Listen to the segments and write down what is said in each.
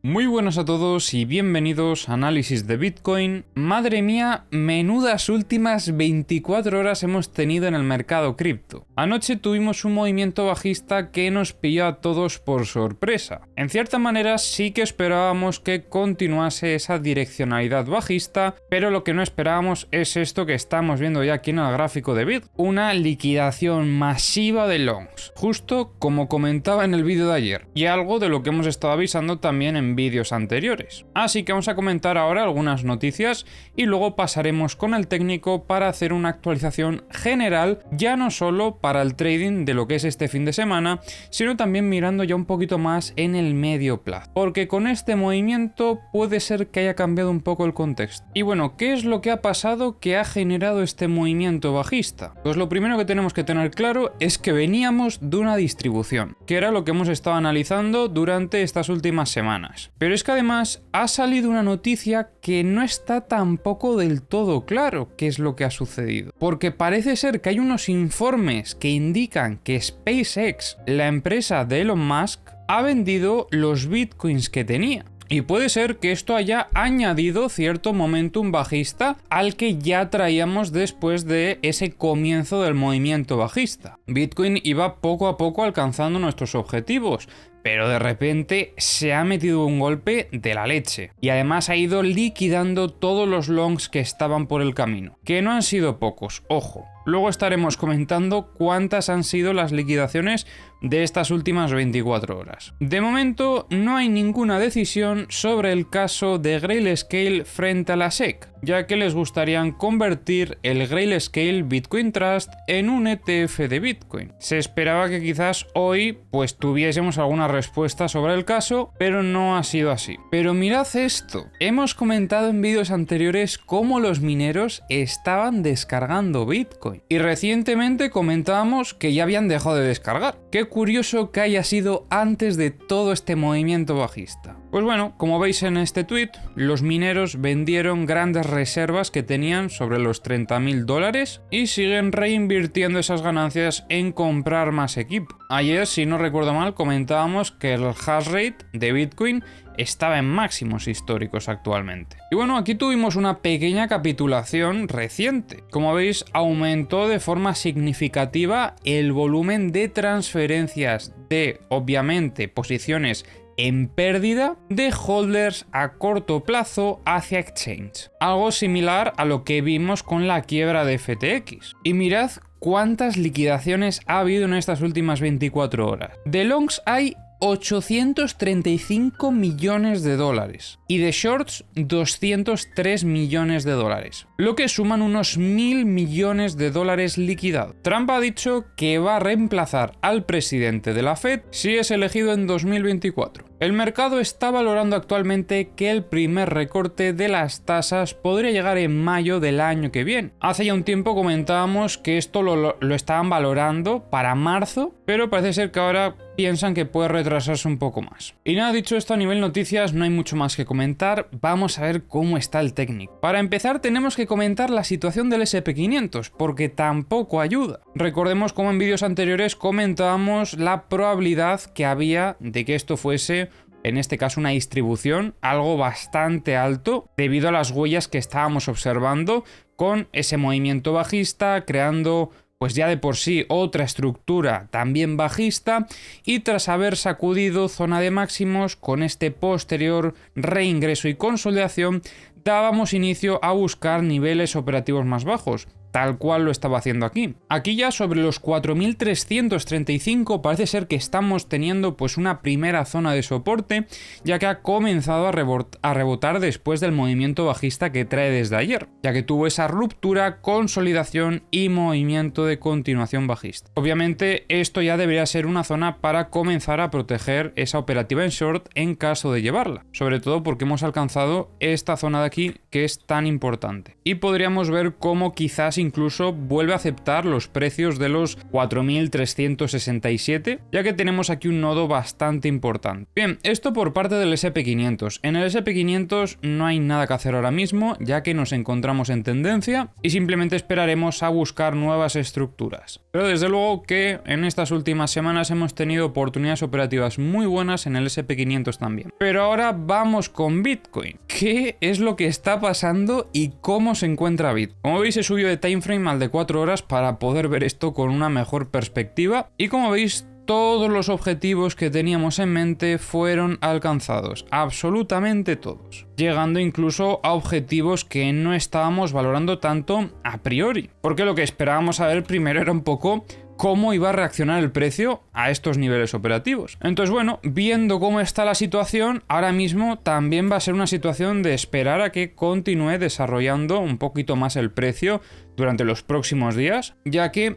Muy buenas a todos y bienvenidos a Análisis de Bitcoin. Madre mía, menudas últimas 24 horas hemos tenido en el mercado cripto. Anoche tuvimos un movimiento bajista que nos pilló a todos por sorpresa. En cierta manera sí que esperábamos que continuase esa direccionalidad bajista, pero lo que no esperábamos es esto que estamos viendo ya aquí en el gráfico de Bit, una liquidación masiva de longs, justo como comentaba en el vídeo de ayer, y algo de lo que hemos estado avisando también en vídeos anteriores. Así que vamos a comentar ahora algunas noticias y luego pasaremos con el técnico para hacer una actualización general, ya no solo para el trading de lo que es este fin de semana, sino también mirando ya un poquito más en el medio plazo, porque con este movimiento puede ser que haya cambiado un poco el contexto. Y bueno, ¿qué es lo que ha pasado que ha generado este movimiento bajista? Pues lo primero que tenemos que tener claro es que veníamos de una distribución, que era lo que hemos estado analizando durante estas últimas semanas. Pero es que además ha salido una noticia que no está tampoco del todo claro qué es lo que ha sucedido. Porque parece ser que hay unos informes que indican que SpaceX, la empresa de Elon Musk, ha vendido los bitcoins que tenía. Y puede ser que esto haya añadido cierto momentum bajista al que ya traíamos después de ese comienzo del movimiento bajista. Bitcoin iba poco a poco alcanzando nuestros objetivos, pero de repente se ha metido un golpe de la leche. Y además ha ido liquidando todos los longs que estaban por el camino. Que no han sido pocos, ojo. Luego estaremos comentando cuántas han sido las liquidaciones de estas últimas 24 horas. De momento no hay ninguna decisión sobre el caso de Grayscale frente a la SEC, ya que les gustaría convertir el Grayscale Bitcoin Trust en un ETF de Bitcoin. Se esperaba que quizás hoy pues tuviésemos alguna respuesta sobre el caso, pero no ha sido así. Pero mirad esto, hemos comentado en vídeos anteriores cómo los mineros estaban descargando Bitcoin. Y recientemente comentábamos que ya habían dejado de descargar. Qué curioso que haya sido antes de todo este movimiento bajista. Pues bueno, como veis en este tweet, los mineros vendieron grandes reservas que tenían sobre los $30.000 y siguen reinvirtiendo esas ganancias en comprar más equipo. Ayer, si no recuerdo mal, comentábamos que el hash rate de Bitcoin estaba en máximos históricos actualmente. Y bueno, aquí tuvimos una pequeña capitulación reciente. Como veis, aumentó de forma significativa el volumen de transferencias de, obviamente, posiciones en pérdida de holders a corto plazo hacia exchange. Algo similar a lo que vimos con la quiebra de FTX. Y mirad cuántas liquidaciones ha habido en estas últimas 24 horas. De longs hay 835 millones de dólares y de shorts 203 millones de dólares, lo que suman unos 1.000 millones de dólares liquidados. Trump ha dicho que va a reemplazar al presidente de la Fed si es elegido en 2024. El mercado está valorando actualmente que el primer recorte de las tasas podría llegar en mayo del año que viene. Hace ya un tiempo comentábamos que esto lo estaban valorando para marzo, pero parece ser que ahora piensan que puede retrasarse un poco más. Y nada, dicho esto, a nivel noticias no hay mucho más que comentar, vamos a ver cómo está el técnico. Para empezar tenemos que comentar la situación del SP500, porque tampoco ayuda. Recordemos cómo en vídeos anteriores comentábamos la probabilidad que había de que esto fuese, en este caso, una distribución, algo bastante alto, debido a las huellas que estábamos observando con ese movimiento bajista, creando pues ya de por sí otra estructura también bajista, y tras haber sacudido zona de máximos con este posterior reingreso y consolidación, dábamos inicio a buscar niveles operativos más bajos, tal cual lo estaba haciendo aquí. Aquí ya sobre los 4.335 parece ser que estamos teniendo pues una primera zona de soporte, ya que ha comenzado a rebotar después del movimiento bajista que trae desde ayer, ya que tuvo esa ruptura, consolidación y movimiento de continuación bajista. Obviamente esto ya debería ser una zona para comenzar a proteger esa operativa en short en caso de llevarla, sobre todo porque hemos alcanzado esta zona de aquí que es tan importante, y podríamos ver cómo quizás quizás incluso vuelve a aceptar los precios de los 4.367, ya que tenemos aquí un nodo bastante importante. Bien, esto por parte del SP500. En el SP500 no hay nada que hacer ahora mismo, ya que nos encontramos en tendencia y simplemente esperaremos a buscar nuevas estructuras. Pero desde luego que en estas últimas semanas hemos tenido oportunidades operativas muy buenas en el SP500 también. Pero ahora vamos con Bitcoin. ¿Qué es lo que está pasando y cómo se encuentra Bitcoin? Como veis, he subido de timeframe al de 4 horas para poder ver esto con una mejor perspectiva. Y como veis, todos los objetivos que teníamos en mente fueron alcanzados, absolutamente todos, llegando incluso a objetivos que no estábamos valorando tanto a priori, porque lo que esperábamos saber primero era un poco cómo iba a reaccionar el precio a estos niveles operativos. Entonces, bueno, viendo cómo está la situación, ahora mismo también va a ser una situación de esperar a que continúe desarrollando un poquito más el precio durante los próximos días, ya que,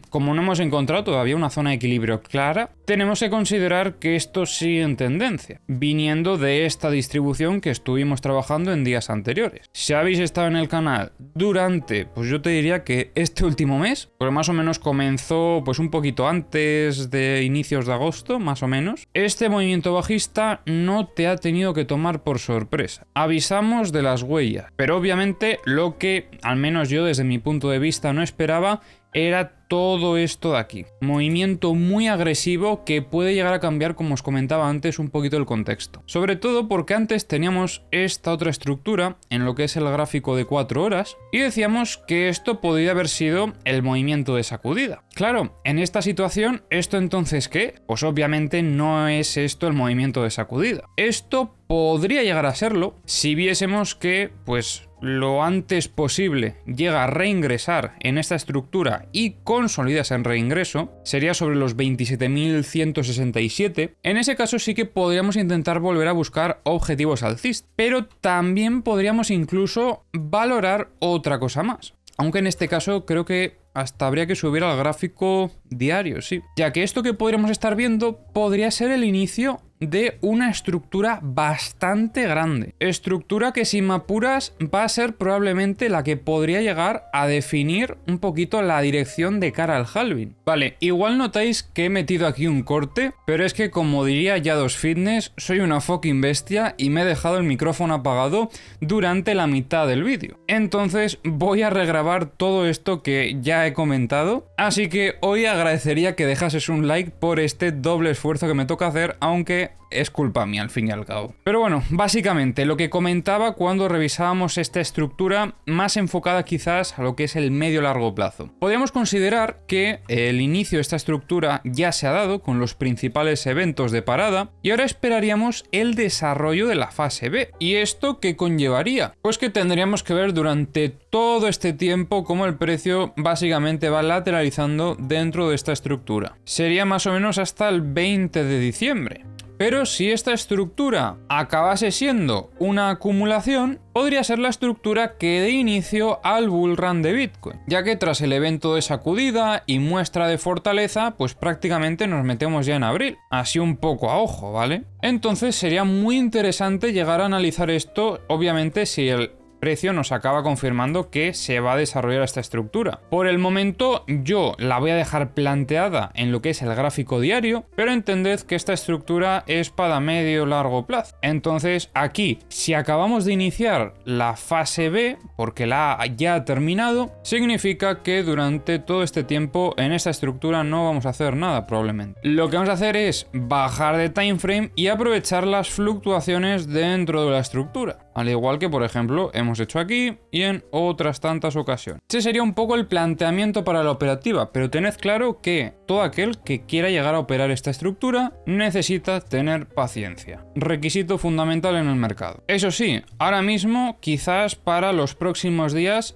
como no hemos encontrado todavía una zona de equilibrio clara, tenemos que considerar que esto sigue en tendencia, viniendo de esta distribución que estuvimos trabajando en días anteriores. Si habéis estado en el canal durante, pues yo te diría que este último mes, porque más o menos comenzó pues un poquito antes de inicios de agosto, más o menos, este movimiento bajista no te ha tenido que tomar por sorpresa. Avisamos de las huellas, pero obviamente lo que, al menos yo desde mi punto de vista, no esperaba era todo esto de aquí. Movimiento muy agresivo que puede llegar a cambiar, como os comentaba antes, un poquito el contexto. Sobre todo porque antes teníamos esta otra estructura en lo que es el gráfico de 4 horas y decíamos que esto podría haber sido el movimiento de sacudida. Claro, en esta situación, ¿esto entonces qué? Pues obviamente no es esto el movimiento de sacudida. Esto podría llegar a serlo si viésemos que, pues, lo antes posible llega a reingresar en esta estructura y consolidas en reingreso, sería sobre los 27.167. En ese caso sí que podríamos intentar volver a buscar objetivos alcistas, pero también podríamos incluso valorar otra cosa más. Aunque en este caso creo que hasta habría que subir al gráfico diario, sí. Ya que esto que podríamos estar viendo podría ser el inicio de una estructura bastante grande. Estructura que, sin me apuras, va a ser probablemente la que podría llegar a definir un poquito la dirección de cara al halving. Vale, igual notáis que he metido aquí un corte, pero es que, como diría Yados Fitness, soy una fucking bestia y me he dejado el micrófono apagado durante la mitad del vídeo. Entonces voy a regrabar todo esto que ya he comentado, así que hoy agradecería que dejases un like por este doble esfuerzo que me toca hacer, aunque es culpa mía al fin y al cabo. Pero bueno, básicamente lo que comentaba cuando revisábamos esta estructura más enfocada quizás a lo que es el medio-largo plazo. Podríamos considerar que el inicio de esta estructura ya se ha dado con los principales eventos de parada y ahora esperaríamos el desarrollo de la fase B. ¿Y esto qué conllevaría? Pues que tendríamos que ver durante todo este tiempo cómo el precio básicamente va lateralizando dentro de esta estructura. Sería más o menos hasta el 20 de diciembre. Pero si esta estructura acabase siendo una acumulación, podría ser la estructura que dé inicio al bull run de Bitcoin, ya que tras el evento de sacudida y muestra de fortaleza, pues prácticamente nos metemos ya en abril, así un poco a ojo, ¿vale? Entonces sería muy interesante llegar a analizar esto, obviamente si el precio nos acaba confirmando que se va a desarrollar esta estructura. Por el momento yo la voy a dejar planteada en lo que es el gráfico diario, pero entended que esta estructura es para medio largo plazo. Entonces aquí, si acabamos de iniciar la fase B, porque la A ya ha terminado, significa que durante todo este tiempo en esta estructura no vamos a hacer nada probablemente. Lo que vamos a hacer es bajar de timeframe y aprovechar las fluctuaciones dentro de la estructura. Al igual que, por ejemplo, hemos hecho aquí y en otras tantas ocasiones. Ese sería un poco el planteamiento para la operativa, pero tened claro que todo aquel que quiera llegar a operar esta estructura necesita tener paciencia. Requisito fundamental en el mercado. Eso sí, ahora mismo, quizás para los próximos días,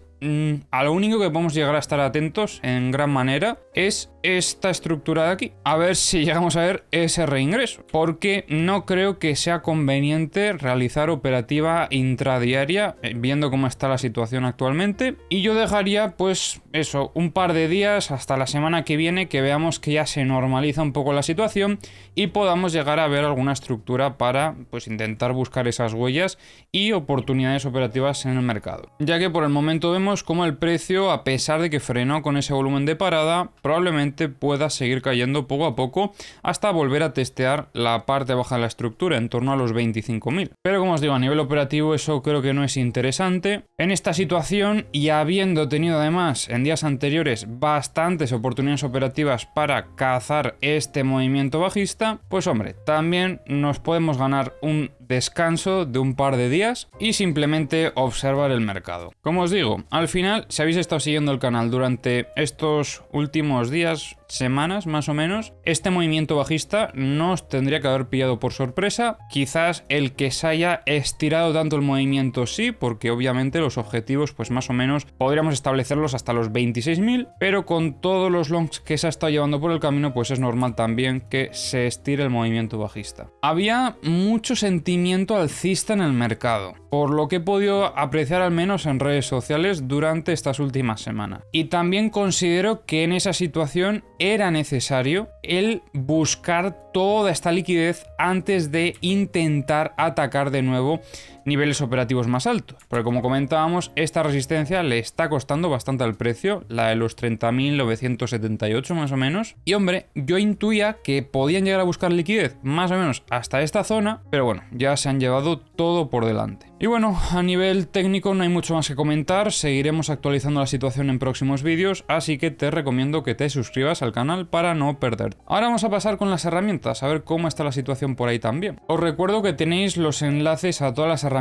a lo único que podemos llegar a estar atentos en gran manera es esta estructura de aquí, a ver si llegamos a ver ese reingreso, porque no creo que sea conveniente realizar operativa intradiaria viendo cómo está la situación actualmente, y yo dejaría pues eso, un par de días hasta la semana que viene, que veamos que ya se normaliza un poco la situación y podamos llegar a ver alguna estructura para pues intentar buscar esas huellas y oportunidades operativas en el mercado, ya que por el momento vemos vemos como el precio, a pesar de que frenó con ese volumen de parada, probablemente pueda seguir cayendo poco a poco hasta volver a testear la parte baja de la estructura, en torno a los 25.000. Pero como os digo, a nivel operativo eso creo que no es interesante. En esta situación, y habiendo tenido además en días anteriores bastantes oportunidades operativas para cazar este movimiento bajista, pues hombre, también nos podemos ganar un descanso de un par de días y simplemente observar el mercado. Como os digo, al final, si habéis estado siguiendo el canal durante estos últimos días, semanas más o menos, este movimiento bajista no os tendría que haber pillado por sorpresa. Quizás el que se haya estirado tanto el movimiento sí, porque obviamente los objetivos pues más o menos podríamos establecerlos hasta los 26.000, pero con todos los longs que se ha estado llevando por el camino, pues es normal también que se estire el movimiento bajista. Había mucho sentimiento alcista en el mercado, por lo que he podido apreciar al menos en redes sociales durante estas últimas semanas. Y también considero que en esa situación era necesario el buscar toda esta liquidez antes de intentar atacar de nuevo niveles operativos más altos, porque como comentábamos, esta resistencia le está costando bastante al precio, la de los 30.978 más o menos, y hombre, yo intuía que podían llegar a buscar liquidez más o menos hasta esta zona, pero bueno, ya se han llevado todo por delante. Y bueno, a nivel técnico no hay mucho más que comentar, seguiremos actualizando la situación en próximos vídeos, así que te recomiendo que te suscribas al canal para no perderte. Ahora vamos a pasar con las herramientas, a ver cómo está la situación por ahí también. Os recuerdo que tenéis los enlaces a todas las herramientas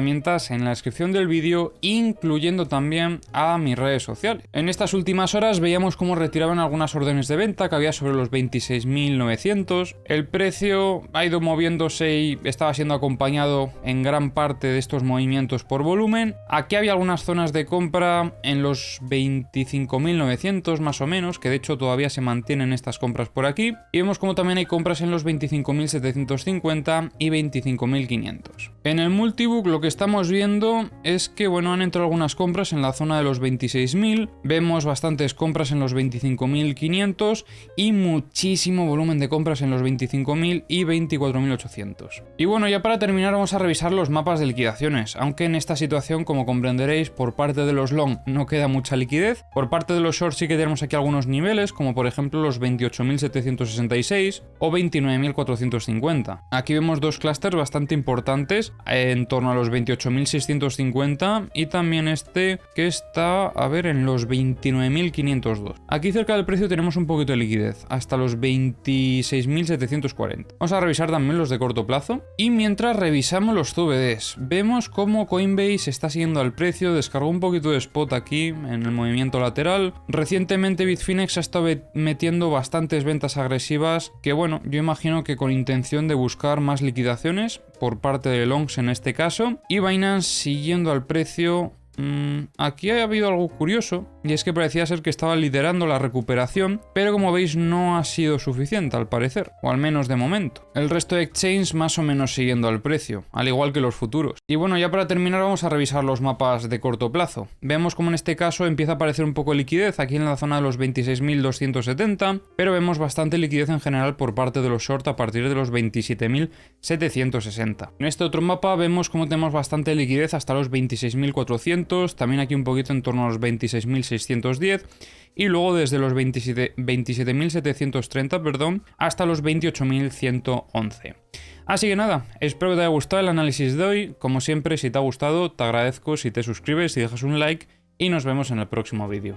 en la descripción del vídeo, incluyendo también a mis redes sociales. En estas últimas horas veíamos cómo retiraban algunas órdenes de venta que había sobre los 26.900. El precio ha ido moviéndose y estaba siendo acompañado en gran parte de estos movimientos por volumen. Aquí había algunas zonas de compra en los 25.900 más o menos, que de hecho todavía se mantienen estas compras por aquí. Y vemos como también hay compras en los 25.750 y 25.500. En el multibook lo que estamos viendo es que bueno, han entrado algunas compras en la zona de los 26.000, vemos bastantes compras en los 25.500 y muchísimo volumen de compras en los 25.000 y 24.800. Y bueno, ya para terminar vamos a revisar los mapas de liquidaciones, aunque en esta situación, como comprenderéis, por parte de los long no queda mucha liquidez, por parte de los short sí que tenemos aquí algunos niveles, como por ejemplo los 28.766 o 29.450. Aquí vemos dos clústeres bastante importantes, en torno a los 28.650 y también este que está, a ver, en los 29.502. Aquí cerca del precio tenemos un poquito de liquidez, hasta los 26.740. Vamos a revisar también los de corto plazo. Y mientras revisamos los CVDs, vemos cómo Coinbase está siguiendo al precio, descargó un poquito de spot aquí en el movimiento lateral. Recientemente Bitfinex ha estado metiendo bastantes ventas agresivas que bueno, yo imagino que con intención de buscar más liquidaciones por parte de longs en este caso, y Binance siguiendo al precio. Aquí ha habido algo curioso, y es que parecía ser que estaba liderando la recuperación, pero como veis no ha sido suficiente al parecer, o al menos de momento. El resto de exchanges más o menos siguiendo al precio, al igual que los futuros. Y bueno, ya para terminar vamos a revisar los mapas de corto plazo. Vemos como en este caso empieza a aparecer un poco de liquidez aquí en la zona de los 26.270, pero vemos bastante liquidez en general por parte de los short a partir de los 27.760. En este otro mapa vemos como tenemos bastante liquidez hasta los 26.400, también aquí un poquito en torno a los 26.610 y luego desde los 27.730, perdón, hasta los 28.111. Así que nada, espero que te haya gustado el análisis de hoy. Como siempre, si te ha gustado, te agradezco si te suscribes y dejas un like y nos vemos en el próximo vídeo.